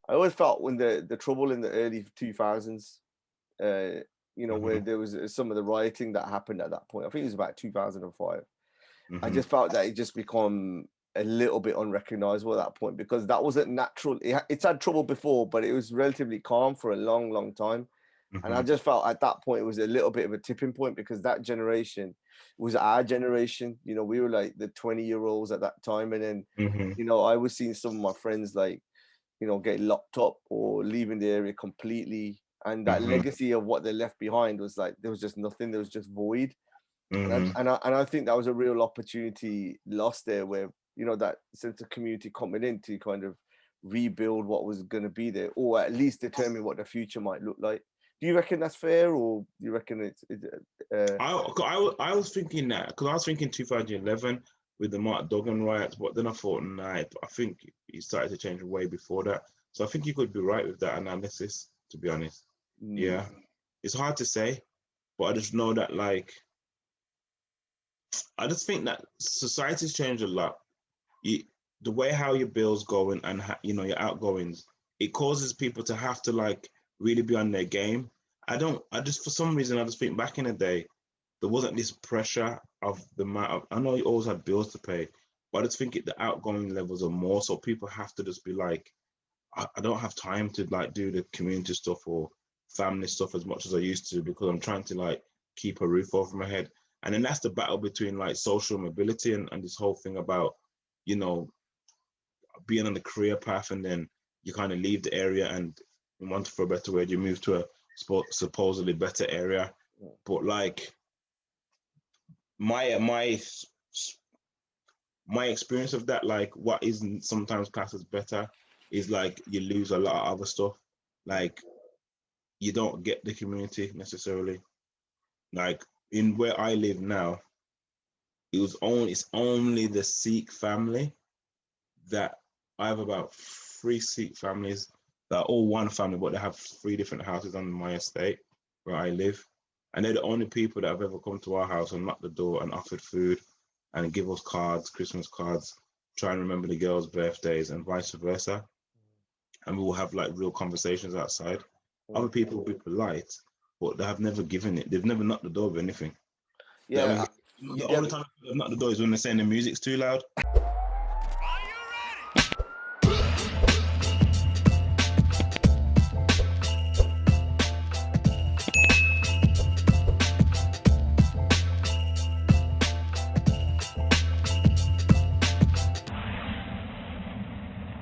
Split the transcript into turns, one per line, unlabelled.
I always felt when the trouble in the early 2000s, where
Mm-hmm.
there was some of the rioting that happened at that point. I think it was about 2005. I
Mm-hmm.
just felt that it just become a little bit unrecognizable at that point because that wasn't natural. It's had trouble before, but it was relatively calm for a long, long time. And I
Mm-hmm.
just felt at that point it was a little bit of a tipping point because that generation was our generation. We were like the 20-year-olds at that time. And then,
Mm-hmm.
I was seeing some of my friends like, getting locked up or leaving the area completely. And that
Mm-hmm.
legacy of what they left behind was like, there was just nothing. There was just void. And
Mm-hmm.
I think that was a real opportunity lost there where, that sense of community coming in to kind of rebuild what was going to be there or at least determine what the future might look like. Do you reckon that's fair or do you reckon
I was thinking that because I was thinking 2011 with the Mark Duggan riots, but then I thought, nah, I think it started to change way before that. So I think you could be right with that analysis, to be honest. Yeah, it's hard to say, but I just know that, like, I just think that society's changed a lot. The way how your bills go and your outgoings, it causes people to have to like really be on their game. I just for some reason I just think back in the day there wasn't this pressure of the amount of, I know you always had bills to pay, but I just think the outgoing levels are more, so people have to just be like, I don't have time to like do the community stuff or family stuff as much as I used to because I'm trying to like keep a roof over my head. And then that's the battle between like social mobility and this whole thing about, you know, being on the career path and then you kind of leave the area and want for a better word, you move to a supposedly better area. But like my experience of that, like what isn't sometimes classed as better is like you lose a lot of other stuff. Like you don't get the community necessarily. Like in where I live now, it's only the Sikh family that I have about 3 Sikh families that are all one family, but they have 3 different houses on my estate where I live. And they're the only people that have ever come to our house and knocked the door and offered food and give us cards, Christmas cards, try and remember the girls' birthdays and vice versa. And we will have like real conversations outside. Other people will be polite, but they have never given it. They've never knocked the door with anything.
Yeah, you
The
get
only time they've knocked the door is when they're saying the music's too loud.